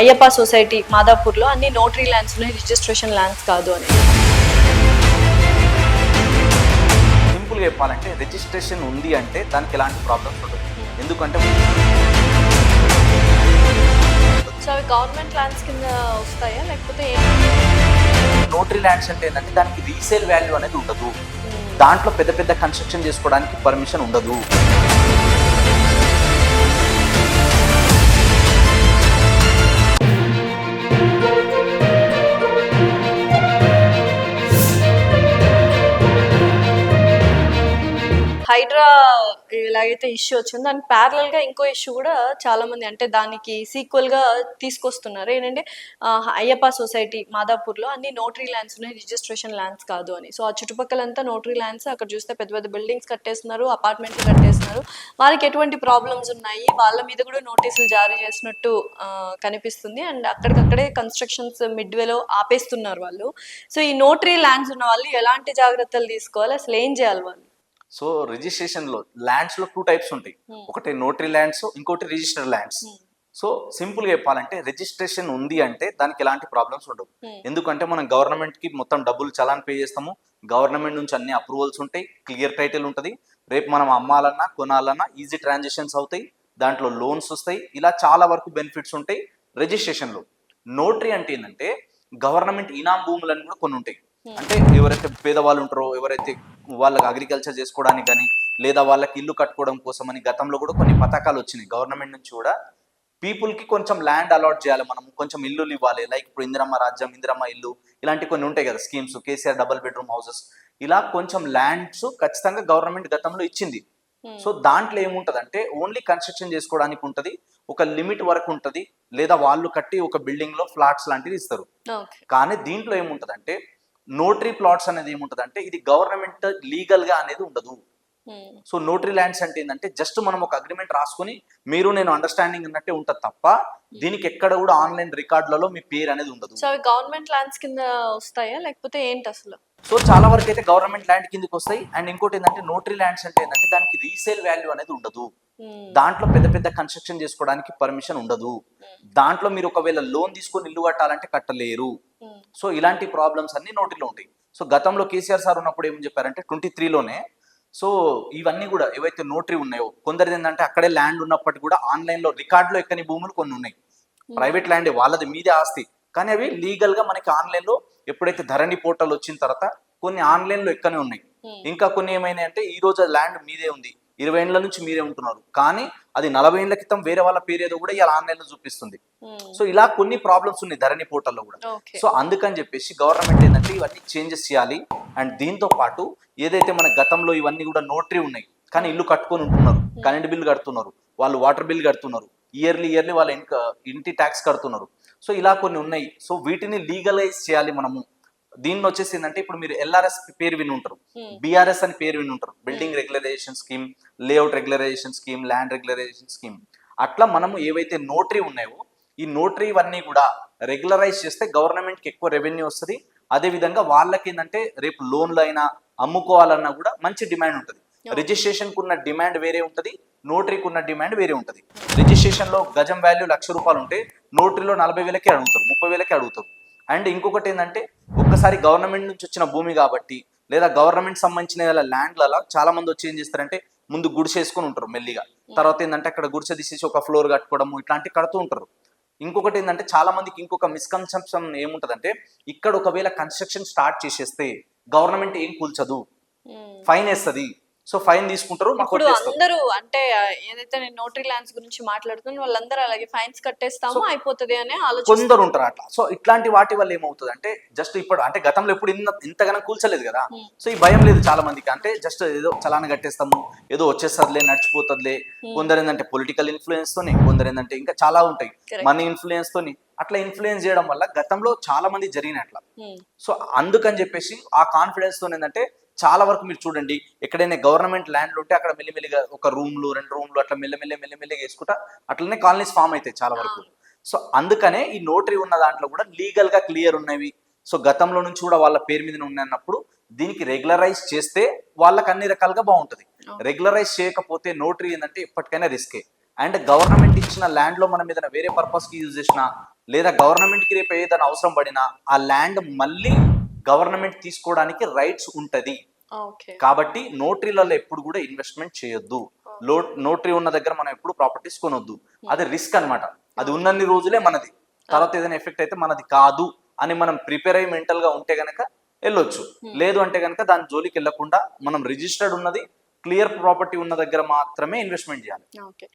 Ayyappa society మాదాపూర్లో అన్ని notary lands ఉన్నాయి, registration lands కాదు అని. సింపుల్గా చెప్పాలంటే రిజిస్ట్రేషన్ ఉంది అంటే దానికి ఎలాంటి ప్రాబ్లమ్స్ ఉండదు. ఎందుకంటే సో అవి గవర్నమెంట్ ల్యాండ్స్ కింద వస్తాయా లేకపోతే నోటరీ ల్యాండ్స్ అంటే ఏంటంటే దానికి రీసేల్ వాల్యూ అనేది ఉండదు. దాంట్లో పెద్ద పెద్ద కన్స్ట్రక్షన్ చేసుకోవడానికి పర్మిషన్ ఉండదు. హైడ్రా ఎలాగైతే ఇష్యూ వచ్చిందో దానికి ప్యారలల్ గా ఇంకో ఇష్యూ కూడా చాలా మంది అంటే దానికి సీక్వల్ గా తీసుకొస్తున్నారు. ఏంటంటే అయ్యప్ప సొసైటీ మాదాపూర్లో అన్ని నోటరీ ల్యాండ్స్ ఉన్నాయి, రిజిస్ట్రేషన్ ల్యాండ్స్ కాదు అని. సో ఆ చుట్టుపక్కలంతా నోటరీ ల్యాండ్స్, అక్కడ చూస్తే పెద్ద పెద్ద బిల్డింగ్స్ కట్టేస్తున్నారు, అపార్ట్మెంట్లు కట్టేస్తున్నారు. వాళ్ళకి ఎటువంటి ప్రాబ్లమ్స్ ఉన్నాయి, వాళ్ళ మీద కూడా నోటీసులు జారీ చేసినట్టు కనిపిస్తుంది. అండ్ అక్కడికక్కడే కన్స్ట్రక్షన్స్ మిడ్వేలో ఆపేస్తున్నారు వాళ్ళు. సో ఈ నోటరీ ల్యాండ్స్ ఉన్న వాళ్ళు ఎలాంటి జాగ్రత్తలు తీసుకోవాలి, అసలు ఏం చేయాలి వాళ్ళు? సో రిజిస్ట్రేషన్ లో ల్యాండ్స్ లో 2 టైప్స్ ఉంటాయి. ఒకటి నోటరీ ల్యాండ్స్, ఇంకోటి రిజిస్టర్ ల్యాండ్స్. సో సింపుల్ గా చెప్పాలంటే రిజిస్ట్రేషన్ ఉంది అంటే దానికి ఎలాంటి ప్రాబ్లమ్స్ ఉండవు. ఎందుకంటే మనం గవర్నమెంట్ కి మొత్తం డబ్బులు చలాన్ పే చేస్తాము, గవర్నమెంట్ నుంచి అన్ని అప్రూవల్స్ ఉంటాయి, క్లియర్ టైటిల్ ఉంటుంది. రేపు మనం అమ్మాలన్నా కొనాలన్నా ఈజీ ట్రాన్సాక్షన్స్ అవుతాయి, దాంట్లో లోన్స్ వస్తాయి, ఇలా చాలా వరకు బెనిఫిట్స్ ఉంటాయి రిజిస్ట్రేషన్ లో. నోటరీ అంటే ఏంటంటే గవర్నమెంట్ ఇనాం భూములని కూడా కొన్ని ఉంటాయి. అంటే ఎవరైతే పేదవాళ్ళు ఉంటారో, ఎవరైతే వాళ్ళకి అగ్రికల్చర్ చేసుకోవడానికి కానీ లేదా వాళ్ళకి ఇల్లు కట్టుకోవడం కోసం అని గతంలో కూడా కొన్ని పథకాలు వచ్చినాయి గవర్నమెంట్ నుంచి కూడా. పీపుల్ కి కొంచెం ల్యాండ్ అలాట్ చేయాలి, మనం కొంచెం ఇల్లులు ఇవ్వాలి. లైక్ ఇప్పుడు ఇందిరమ్మ రాజ్యం, ఇందిరమ్మ ఇల్లు, ఇలాంటి కొన్ని ఉంటాయి కదా schemes, KCR double bedroom houses, ఇలా కొంచెం ల్యాండ్స్ ఖచ్చితంగా గవర్నమెంట్ గతంలో ఇచ్చింది. సో దాంట్లో ఏముంటదంటే ఓన్లీ కన్స్ట్రక్షన్ చేసుకోవడానికి ఉంటది, ఒక లిమిట్ వరకు ఉంటది, లేదా వాళ్ళు కట్టి ఒక బిల్డింగ్ లో ఫ్లాట్స్ లాంటివి ఇస్తారు. కానీ దీంట్లో ఏముంటదంటే నోటరీ ప్లాట్స్ అనేది ఏముంటదంటే ఇది గవర్నమెంట్ లీగల్ గా అనేది ఉండదు. సో నోటరీ ల్యాండ్స్ అంటే ఏంటంటే జస్ట్ మనం ఒక అగ్రిమెంట్ రాసుకొని మీరు నేను అండర్స్టాండింగ్ అన్నట్టే ఉంటది తప్ప దీనికి ఎక్కడ కూడా ఆన్లైన్ రికార్డులలో మీ పేరు అనేది ఉండదు. సో అవి గవర్నమెంట్ ల్యాండ్స్ కింద వస్తాయా లేకపోతే ఏంటి అసలు? సో చాలా వరకు అయితే గవర్నమెంట్ ల్యాండ్ కిందకి వస్తాయి. అండ్ ఇంకోటి ఏంటంటే నోటరీ ల్యాండ్స్ అంటే ఏంటంటే దానికి రీసేల్ వాల్యూ అనేది ఉండదు. దాంట్లో పెద్ద పెద్ద కన్స్ట్రక్షన్ చేసుకోవడానికి పర్మిషన్ ఉండదు. దాంట్లో మీరు ఒకవేళ లోన్ తీసుకొని ఇల్లు కట్టాలంటే కట్టలేరు. సో ఇలాంటి ప్రాబ్లమ్స్ అన్ని నోటరీలో ఉంటాయి. సో గతంలో కేసీఆర్ సార్ ఉన్నప్పుడు ఏం చెప్పారంటే 23లోనే సో ఇవన్నీ కూడా ఏవైతే నోటరీ ఉన్నాయో కొందరిది ఏంటంటే అక్కడే ల్యాండ్ ఉన్నప్పటికీ కూడా ఆన్లైన్ లో రికార్డులో ఎక్కని భూములు కొన్ని ఉన్నాయి. ప్రైవేట్ ల్యాండ్ వాళ్ళది మీదే ఆస్తి, కానీ అవి లీగల్ గా మనకి ఆన్లైన్ లో ఎప్పుడైతే ధరణి పోర్టల్ వచ్చిన తర్వాత కొన్ని ఆన్లైన్ లో ఎక్కనే ఉన్నాయి. ఇంకా కొన్ని ఏమైనా అంటే ఈ రోజు ల్యాండ్ మీదే ఉంది, 20 ఏళ్ల నుంచి మీరే ఉంటున్నారు, కానీ అది 40 ఏళ్ల క్రితం వేరే వాళ్ళ పేరు ఏదో కూడా ఇలా ఆన్లైన్ లో చూపిస్తుంది. సో ఇలా కొన్ని ప్రాబ్లమ్స్ ఉన్నాయి ధరణి పోర్టల్లో కూడా. సో అందుకని చెప్పేసి గవర్నమెంట్ ఏంటంటే ఇవన్నీ చేంజెస్ చేయాలి. అండ్ దీంతో పాటు ఏదైతే మన గతంలో ఇవన్నీ కూడా నోటరీ ఉన్నాయి కానీ ఇల్లు కట్టుకొని ఉంటున్నారు, కరెంట్ బిల్ కడుతున్నారు, వాళ్ళు వాటర్ బిల్ కడుతున్నారు, ఇయర్లీ వాళ్ళ ఇంటి ట్యాక్స్ కడుతున్నారు. సో ఇలా కొన్ని ఉన్నాయి. సో వీటిని లీగలైజ్ చేయాలి మనము. దీన్ని వచ్చేసి ఏంటంటే ఇప్పుడు మీరు ఎల్ఆర్ఎస్ పేరు విని ఉంటారు, బిఆర్ఎస్ అని పేరు విని ఉంటారు, building regularisation scheme, layout regularisation scheme, land regularisation scheme. అట్లా మనము ఏవైతే నోటరీ ఉన్నాయో ఈ నోటరీ ఇవన్నీ కూడా రెగ్యులరైజ్ చేస్తే గవర్నమెంట్కి ఎక్కువ రెవెన్యూ వస్తుంది. అదే విధంగా వాళ్ళకి ఏంటంటే రేపు లోన్లు అయినా అమ్ముకోవాలన్నా కూడా మంచి డిమాండ్ ఉంటుంది. రిజిస్ట్రేషన్ కున్న డిమాండ్ వేరే ఉంటుంది, నోటరీకి ఉన్న డిమాండ్ వేరే ఉంటుంది. రిజిస్ట్రేషన్ లో గజం వాల్యూ ₹1,00,000 ఉంటే నోటరీలో 40,000కే అడుగుతారు, 30,000కే అడుగుతారు. అండ్ ఇంకొకటి ఏంటంటే ఒక్కసారి గవర్నమెంట్ నుంచి వచ్చిన భూమి కాబట్టి లేదా గవర్నమెంట్ సంబంధించిన ల్యాండ్లలో చాలా మంది వచ్చి ఏం చేస్తారంటే ముందు గుడిసేసుకొని ఉంటారు మెల్లిగా. తర్వాత ఏంటంటే అక్కడ గుడిసె తీసేసి ఒక ఫ్లోర్ కట్టుకోవడము ఇట్లాంటివి కడుతూ ఉంటారు. ఇంకొకటి ఏంటంటే చాలా మందికి ఇంకొక మిస్కన్సెప్షన్ ఏముంటదంటే ఇక్కడ ఒకవేళ కన్స్ట్రక్షన్ స్టార్ట్ చేసేస్తే గవర్నమెంట్ ఏం కూల్చదు, ఫైన్ వేస్తుంది. సో ఫైన్ తీసుకుంటారు. ఇప్పుడు అందరూ అంటే ఏదైతే నేను నోటరీ ల్యాండ్స్ గురించి మాట్లాడుతున్నాను వాళ్ళందరూ అలాగే ఫైన్స్ కట్టేస్తాము అయిపోతుంది అనే ఆలోచన కొందరు ఉంటారు అట్లా. సో ఇట్లాంటి వాటి వల్ల ఏమవుతుంది అంటే జస్ట్ ఇప్పుడు అంటే గతంలో ఎప్పుడు ఇంతగానో కూల్చలేదు కదా. సో ఈ భయం లేదు చాలా మందికి, అంటే జస్ట్ ఏదో చలాన కట్టేస్తాము, ఏదో వచ్చేస్తుందిలే, నడిచిపోతుందిలే. కొందరు ఏంటంటే పొలిటికల్ ఇన్ఫ్లుయెన్స్ తోని, కొందరు ఏంటంటే ఇంకా చాలా ఉంటాయి మనీ ఇన్ఫ్లుయెన్స్ తోని. అట్లా ఇన్ఫ్లుయెన్స్ చేయడం వల్ల గతంలో చాలా మంది జరిగిన అట్లా. సో అందుకని చెప్పేసి ఆ కాన్ఫిడెన్స్ తో ఏంటంటే చాలా వరకు మీరు చూడండి ఎక్కడైనా గవర్నమెంట్ ల్యాండ్లు ఉంటే అక్కడ మెల్లిమెల్లిగా ఒక రూమ్లు 2 రూమ్లు అట్లా మెల్లమెల్లగా వేసుకుంటా అట్లనే కాలనీస్ ఫామ్ అవుతాయి చాలా వరకు. సో అందుకనే ఈ నోటరీ ఉన్న దాంట్లో కూడా లీగల్ గా క్లియర్ ఉన్నవి. సో గతంలో నుంచి కూడా వాళ్ళ పేరు మీద ఉన్నప్పుడు దీనికి రెగ్యులరైజ్ చేస్తే వాళ్ళకి అన్ని రకాలుగా బాగుంటది. రెగ్యులరైజ్ చేయకపోతే నోటరీ ఏంటంటే ఎప్పటికైనా రిస్కే. అండ్ గవర్నమెంట్ ఇచ్చిన ల్యాండ్ లో మనం ఏదైనా వేరే పర్పస్ కి యూజ్ చేసినా లేదా గవర్నమెంట్కి రేపు ఏదైనా అవసరం పడినా ఆ ల్యాండ్ మళ్ళీ గవర్నమెంట్ తీసుకోవడానికి రైట్స్ ఉంటది. ఓకే. కాబట్టి నోటరీలలో ఎప్పుడు కూడా ఇన్వెస్ట్మెంట్ చేయొద్దు. నోటరీ ఉన్న దగ్గర మనం ఎప్పుడు ప్రాపర్టీస్ కొనొద్దు. అది రిస్క్ అన్నమాట. అది ఉన్నన్ని రోజులే మనది, తర్వాత ఏదైనా ఎఫెక్ట్ అయితే మనది కాదు అని మనం ప్రిపేర్ అయ్యి మెంటల్ గా ఉంటే గనక వెళ్ళొచ్చు. లేదు అంటే గనక దాని జోలికి వెళ్ళకుండా మనం రిజిస్టర్డ్ ఉన్నది, క్లియర్ ప్రాపర్టీ ఉన్న దగ్గర మాత్రమే ఇన్వెస్ట్మెంట్ చేయాలి. ఓకే.